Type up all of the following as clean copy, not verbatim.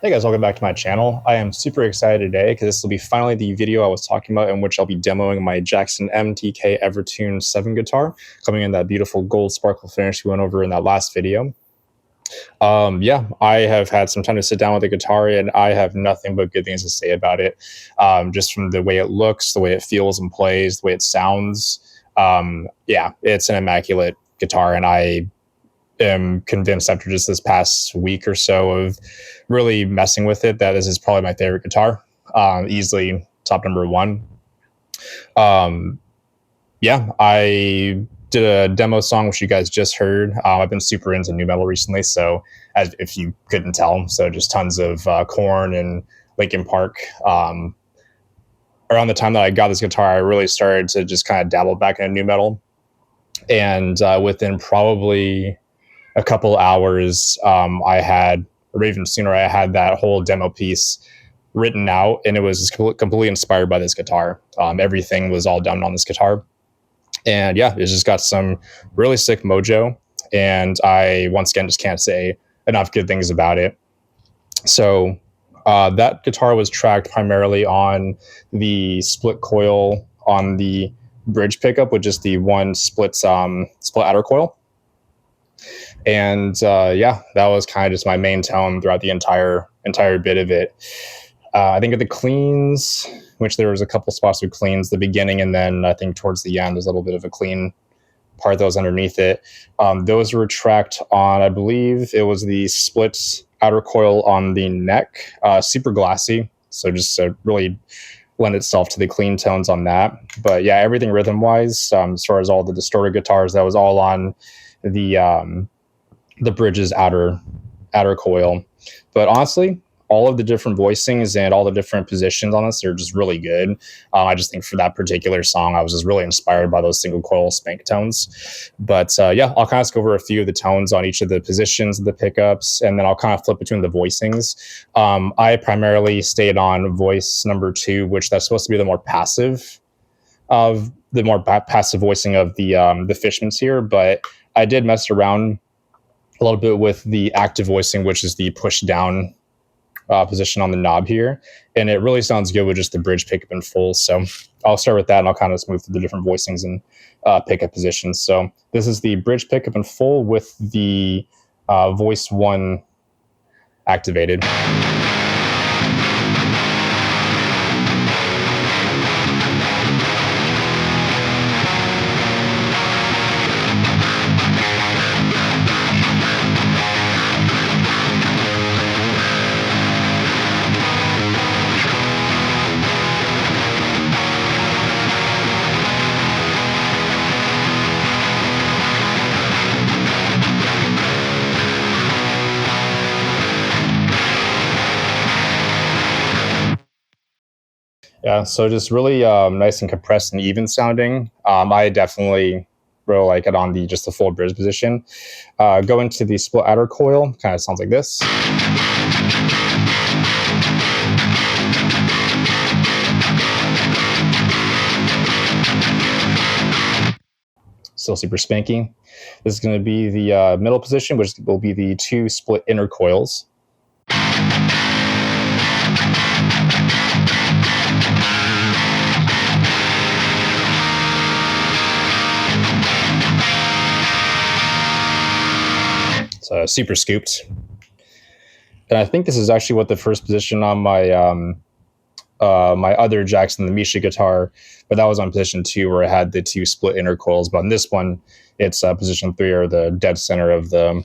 Hey guys, welcome back to my channel. I am super excited today because this will be finally the video I was talking about in which I'll be demoing my Jackson MTK Evertune 7 guitar, coming in that beautiful gold sparkle finish we went over in that last video. Yeah, I have had some time to sit down with the guitar and I have nothing but good things to say about it. Just from the way it looks, the way it feels and plays, the way it sounds. Yeah, it's an immaculate guitar and I am convinced after just this past week or so of really messing with it that this is probably my favorite guitar, easily top number one. Um, yeah, I did a demo song which you guys just heard. I've been super into new metal recently, so as if you couldn't tell, so just tons of Korn and Linkin Park. Around the time that I got this guitar, I really started to just kind of dabble back into new metal, and within probably a couple hours, I had, or even sooner, I had that whole demo piece written out, and it was completely inspired by this guitar. Everything was all done on this guitar, and yeah, it's just got some really sick mojo. And I once again just can't say enough good things about it. So that guitar was tracked primarily on the split coil on the bridge pickup with just the one split outer coil. And yeah, that was kind of just my main tone throughout the entire bit of it. I think of the cleans, which there was a couple spots with cleans the beginning, and then I think towards the end there's a little bit of a clean part that was underneath it. Those were tracked on, I believe it was the split outer coil on the neck, super glassy, so just really lend itself to the clean tones on that. But yeah, everything rhythm wise, as far as all the distorted guitars, that was all on the bridge's outer coil. But honestly, all of the different voicings and all the different positions on this are just really good. I just think for that particular song, I was just really inspired by those single coil spank tones. But yeah, I'll kind of go over a few of the tones on each of the positions of the pickups, and then I'll kind of flip between the voicings. I primarily stayed on voice number 2, which that's supposed to be the more passive voicing of the Fishmans here, but I did mess around a little bit with the active voicing, which is the push down position on the knob here, and it really sounds good with just the bridge pickup in full. So I'll start with that, and I'll kind of move through the different voicings and pickup positions. So this is the bridge pickup in full with the voice 1 activated. Yeah, so just really nice and compressed and even sounding. I definitely really like it on the full bridge position. Go into the split outer coil, kind of sounds like this. Still super spanky. This is going to be the middle position, which will be the 2 split inner coils. So super scooped. And I think this is actually what the first position on my my other Jackson, the Misha guitar, but that was on position 2 where I had the 2 split inner coils. But on this one, it's position 3, or the dead center of the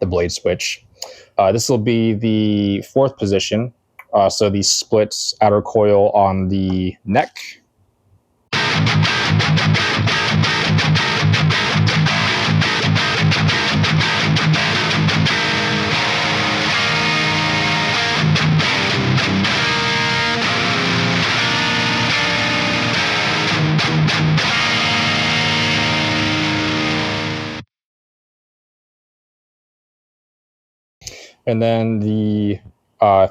blade switch. This will be the 4th position. So the split outer coil on the neck. And then the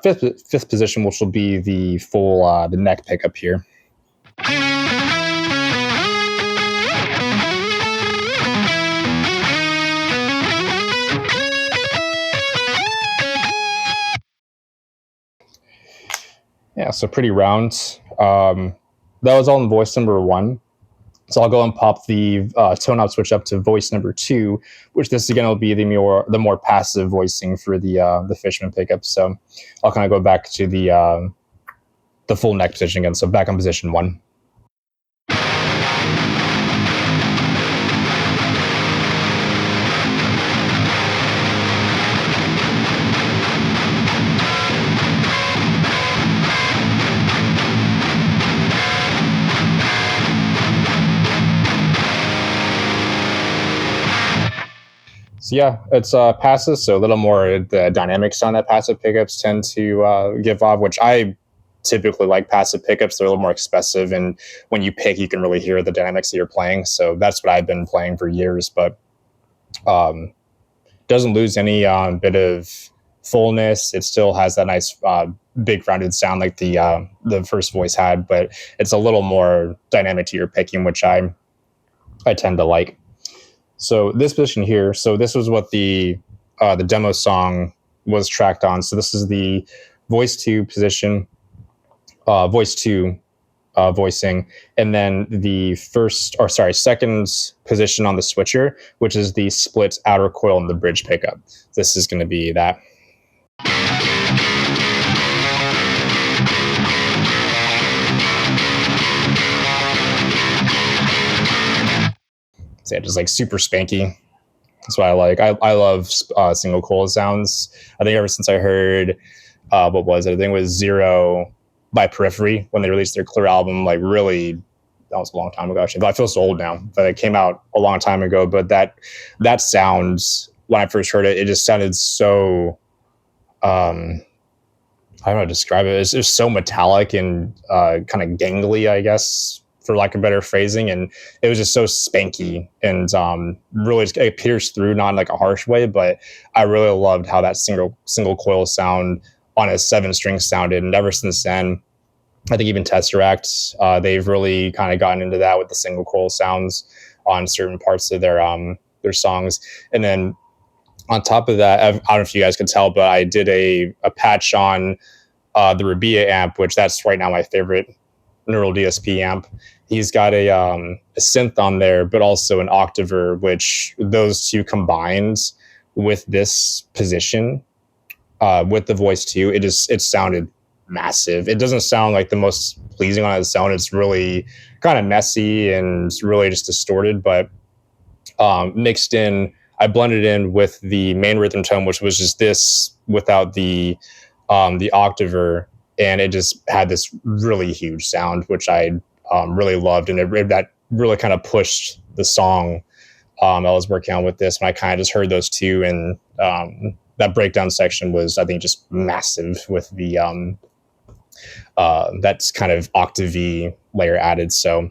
fifth position, which will be the full the neck pickup here. Yeah, so pretty round. That was all in voice number one. So I'll go and pop the tone up switch up to voice number two, which this again will be the more passive voicing for the Fishman pickup. So I'll kind of go back to the full neck position again. So back on position one. So yeah, it's passive, so a little more the dynamic sound that passive pickups tend to give off, which I typically like passive pickups. They're a little more expressive, and when you pick, you can really hear the dynamics that you're playing. So that's what I've been playing for years, but um, doesn't lose any bit of fullness. It still has that nice big rounded sound like the first voice had, but it's a little more dynamic to your picking, which I tend to like. So this position here, so this was what the demo song was tracked on. So this is the voice two position, voice two voicing, and then the second position on the switcher, which is the split outer coil and the bridge pickup. This is going to be that. So yeah, just like super spanky. That's what I like. I love single coil sounds. I think ever since I heard what was it? I think it was Zero by Periphery when they released their Clear album. Like really, that was a long time ago. Actually, I feel so old now, but it came out a long time ago. But that sound, when I first heard it, it just sounded so. I don't know how to describe it. It's just so metallic and kind of gangly, I guess, for lack of better phrasing. And it was just so spanky and really it pierced through, not in like a harsh way, but I really loved how that single coil sound on a 7-string sounded. And ever since then, I think even Tesseract, they've really kind of gotten into that with the single coil sounds on certain parts of their songs. And then on top of that, I don't know if you guys could tell, but I did a patch on the Rabia amp, which that's right now my favorite Neural DSP amp. He's got a synth on there, but also an octaver, which those two combined with this position, with the voice too, it sounded massive. It doesn't sound like the most pleasing on its own. It's really kind of messy and really just distorted, but mixed in, I blended in with the main rhythm tone, which was just this without the octaver, and it just had this really huge sound, which I really loved, and that really kind of pushed the song I was working on with this. And I kind of just heard those two, and that breakdown section was, I think, just massive with the that's kind of octave layer added. So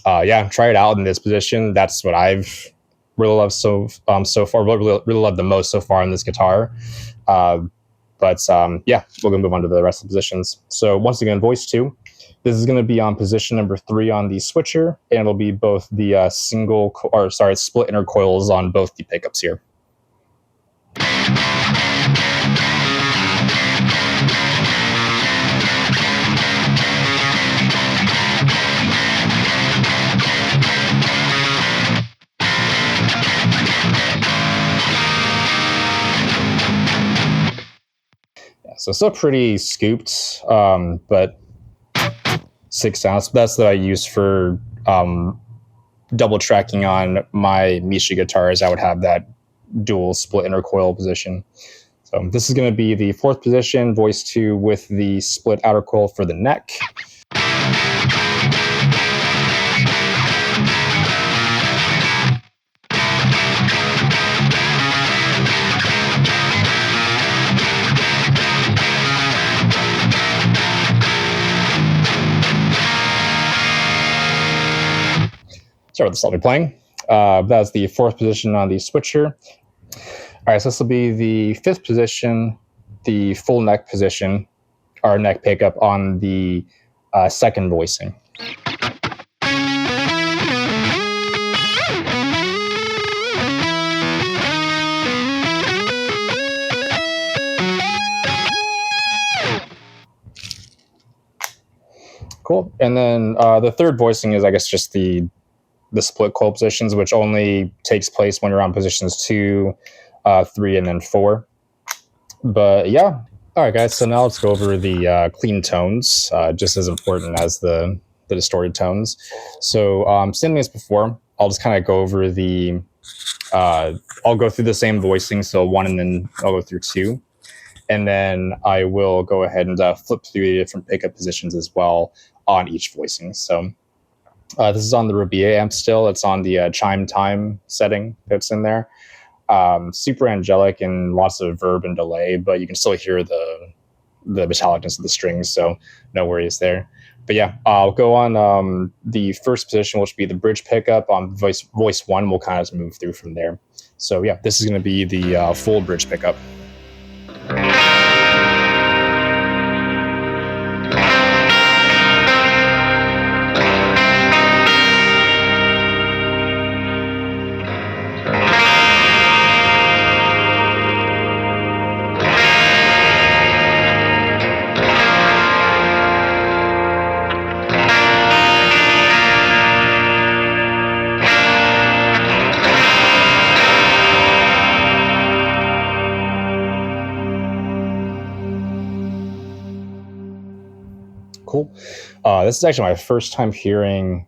yeah, try it out in this position. That's what I've really loved so far. Really loved the most so far on this guitar. But yeah, we're gonna move on to the rest of the positions. So once again, voice two. This is going to be on position number 3 on the switcher, and it'll be both the split inner coils on both the pickups here. Yeah, so still pretty scooped, but 6 sounds. That's that I use for double tracking on my Misha guitars. I would have that dual split inner coil position. So this is going to be the 4th position, voice 2 with the split outer coil for the neck. Sorry, this will be playing. That's the 4th position on the switcher. All right, so this will be the 5th position, the full neck position, or neck pickup on the 2nd voicing. Cool. And then the third voicing is, I guess, just the split coil positions, which only takes place when you're on positions 2, 3, and then 4. But yeah. All right, guys. So now let's go over the clean tones, just as important as the distorted tones. So same as before, I'll just kind of go over the. I'll go through the same voicing, so 1, and then I'll go through 2, and then I will go ahead and flip through the different pickup positions as well on each voicing. So this is on the Rabea amp still. It's on the chime time setting that's in there. Super angelic and lots of verb and delay, but you can still hear the metallicness of the strings, so no worries there. But yeah, I'll go on the first position, which will be the bridge pickup on voice 1. We'll kind of move through from there. So yeah, this is going to be the full bridge pickup. Cool. This is actually my first time hearing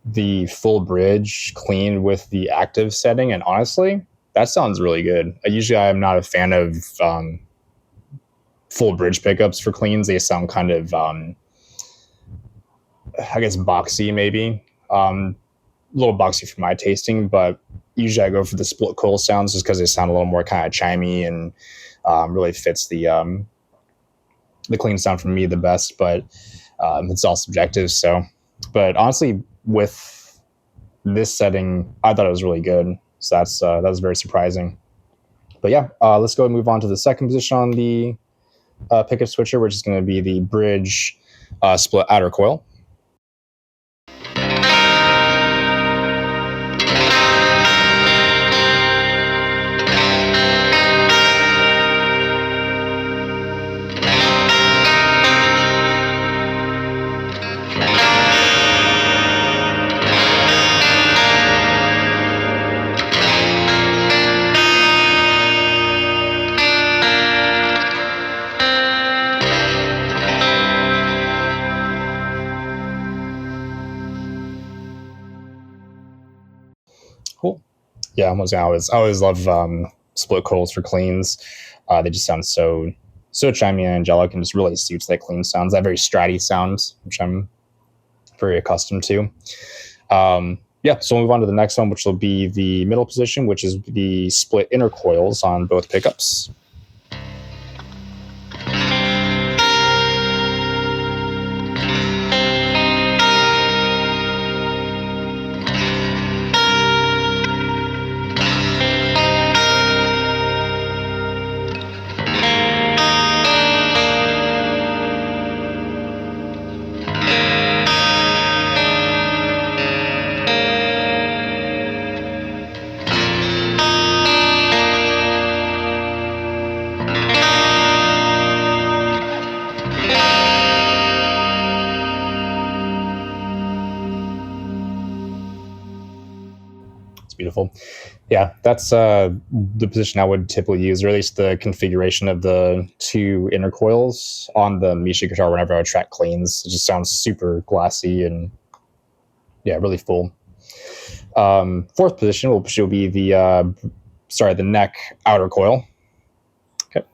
the full bridge clean with the active setting, and honestly, that sounds really good. Usually, I am not a fan of full bridge pickups for cleans. They sound kind of, I guess, boxy, maybe. A little boxy for my tasting, but usually I go for the split coil sounds just because they sound a little more kind of chimey and really fits the clean sound for me the best. But it's all subjective. So, but honestly, with this setting, I thought it was really good. So that was very surprising. But yeah, let's go and move on to the second position on the pickup switcher, which is going to be the bridge split outer coil. Cool. Yeah, I always love split coils for cleans. They just sound so chimey and angelic, and just really suits that clean sounds, that very stratty sound, which I'm very accustomed to. Yeah, so we'll move on to the next one, which will be the middle position, which is the split inner coils on both pickups. Beautiful. Yeah, that's the position I would typically use, or at least the configuration of the 2 inner coils on the Misha guitar whenever I track cleans. It just sounds super glassy and yeah, really full. Fourth position will be the the neck outer coil. Okay.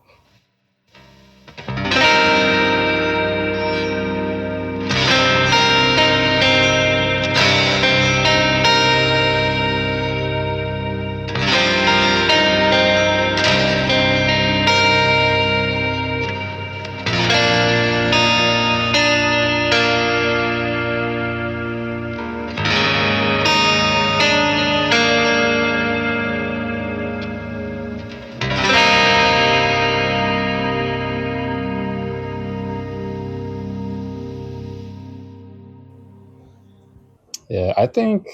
Yeah, I think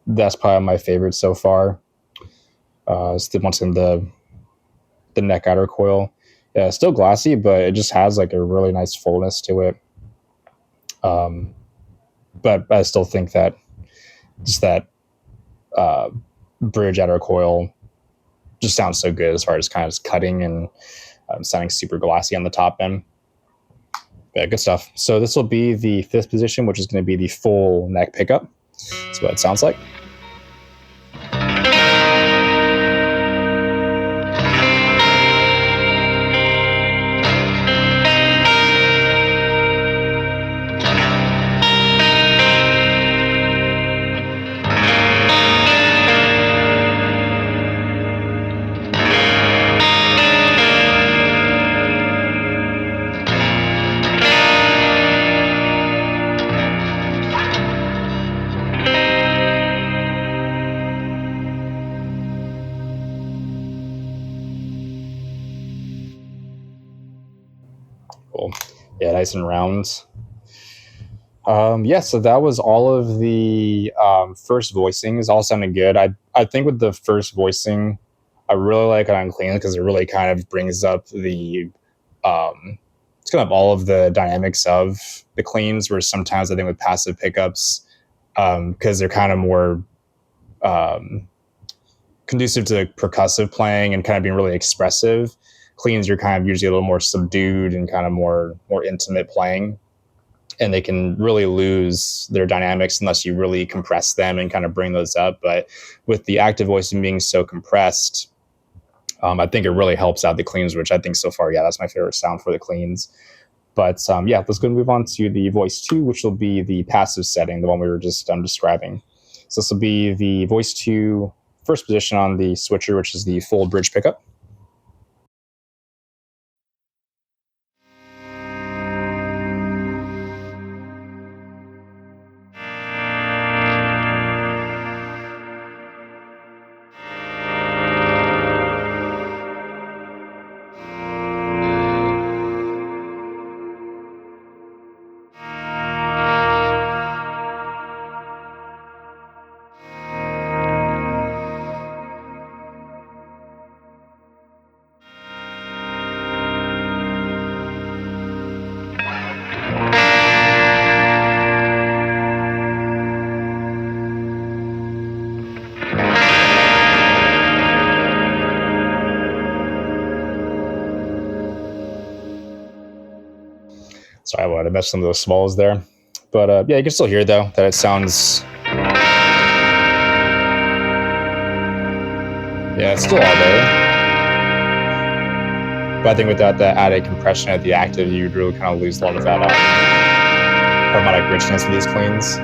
that's probably my favorite so far. It's the once in the neck outer coil. Yeah, it's still glassy, but it just has like a really nice fullness to it. But I still think that just that bridge outer coil just sounds so good as far as kind of cutting and sounding super glassy on the top end. Yeah, good stuff. So this will be the fifth position, which is going to be the full neck pickup. That's what it sounds like. Cool. Yeah, nice and round. Yeah, so that was all of the first voicings. All sounded good. I think with the first voicing, I really like it on clean because it really kind of brings up the it's kind of all of the dynamics of the cleans. Where sometimes I think with passive pickups, because they're kind of more conducive to percussive playing and kind of being really expressive. Cleans, you're kind of usually a little more subdued and kind of more intimate playing, and they can really lose their dynamics unless you really compress them and kind of bring those up. But with the active voicing being so compressed, I think it really helps out the cleans, which I think so far, yeah, that's my favorite sound for the cleans. But yeah, let's go and move on to the voice 2, which will be the passive setting, the one we were just describing. So this will be the voice 2 first position on the switcher, which is the full bridge pickup. Sorry, I wanted to mess some of those smalls there. But yeah, you can still hear, though, that it sounds... Yeah, it's still all there. But I think without that added compression at the active, you'd really kind of lose a lot of that harmonic richness of these cleans.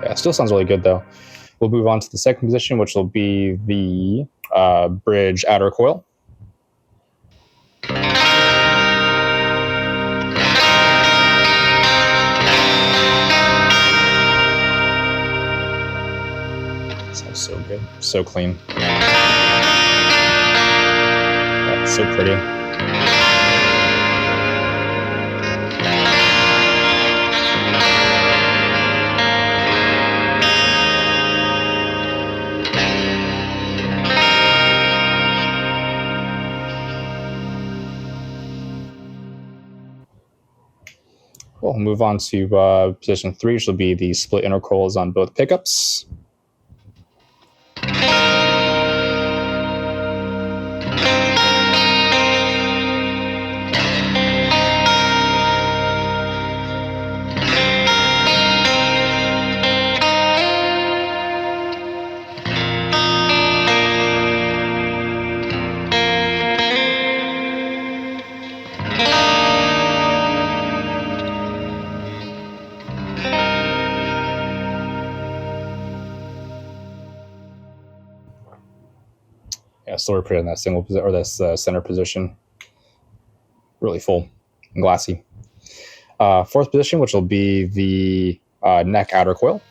Yeah, still sounds really good, though. We'll move on to the second position, which will be the bridge outer coil. Sounds so good. So clean. Yeah, so pretty. We'll move on to position 3, which will be the split intercoils on both pickups. Yeah, still we're put in that single position or this center position. Really full and glassy. Fourth position, which will be the neck outer coil.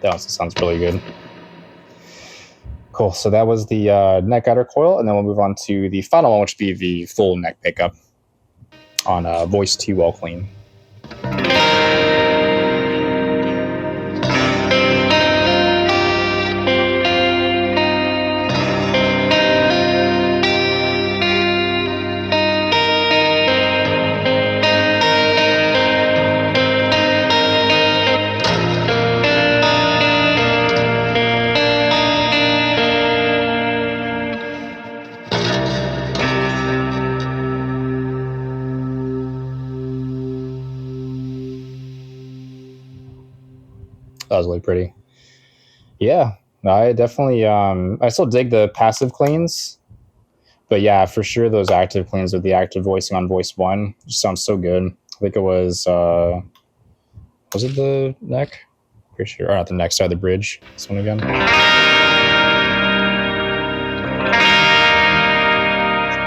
That also sounds really good. Cool. So that was the neck guider coil, and then we'll move on to the final one, which would be the full neck pickup on Voice 2 Well Clean. That was really pretty. Yeah, I definitely I still dig the passive cleans, but yeah, for sure those active cleans with the active voicing on Voice 1 just sounds so good. I think it was it the neck? Pretty sure, or not the neck side, the bridge. This one again.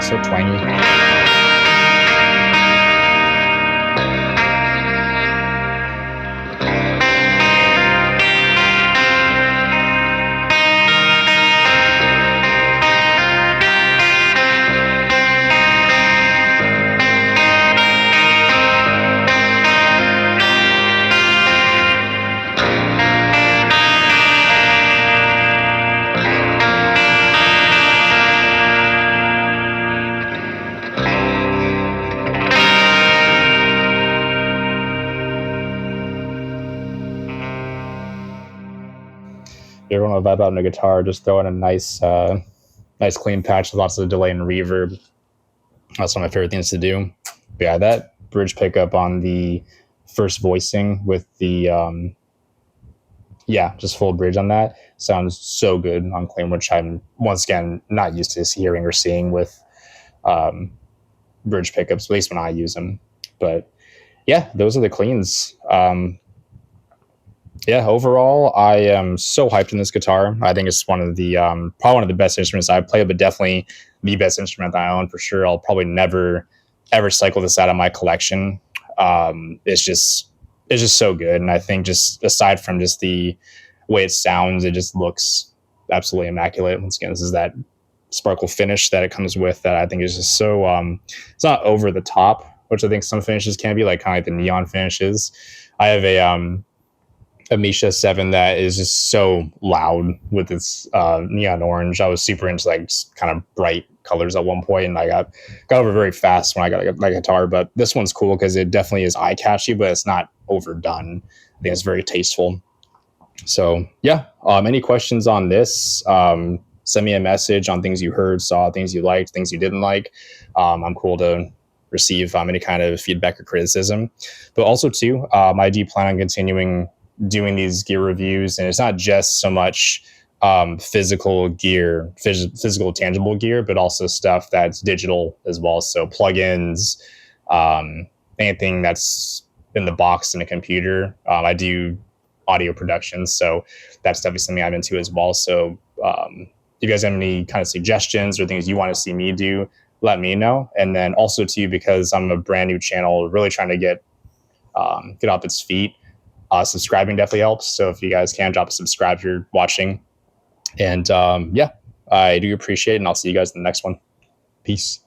So twangy. If you want to vibe out on a guitar, just throw in a nice clean patch with lots of delay and reverb. That's one of my favorite things to do. But yeah, that bridge pickup on the first voicing with the just full bridge on that sounds so good on clean, which I'm once again not used to hearing or seeing with bridge pickups, at least when I use them. But yeah, those are the cleans. Overall, I am so hyped in this guitar. I think it's one of the probably one of the best instruments I've played, but definitely the best instrument that I own for sure. I'll probably never ever cycle this out of my collection. It's just so good, and I think just aside from just the way it sounds, it just looks absolutely immaculate. Once again, this is that sparkle finish that it comes with that I think is just so it's not over the top, which I think some finishes can be, like kind of like the neon finishes. I have a Misha 7 that is just so loud with its neon orange. I was super into like kind of bright colors at one point, and I got over very fast when I got my guitar. But this one's cool because it definitely is eye catchy, but it's not overdone. I think it's very tasteful. So yeah, any questions on this? Send me a message on things you heard, saw, things you liked, things you didn't like. I'm cool to receive any kind of feedback or criticism. But also too, I do plan on continuing doing these gear reviews, and it's not just so much physical gear, physical tangible gear, but also stuff that's digital as well. So plugins, anything that's in the box in a computer. I do audio production, so that's definitely something I'm into as well. So if you guys have any kind of suggestions or things you want to see me do, let me know. And then also too, because I'm a brand new channel, really trying to get off its feet. Subscribing definitely helps. So if you guys can drop a subscribe if you're watching. And I do appreciate it. And I'll see you guys in the next one. Peace.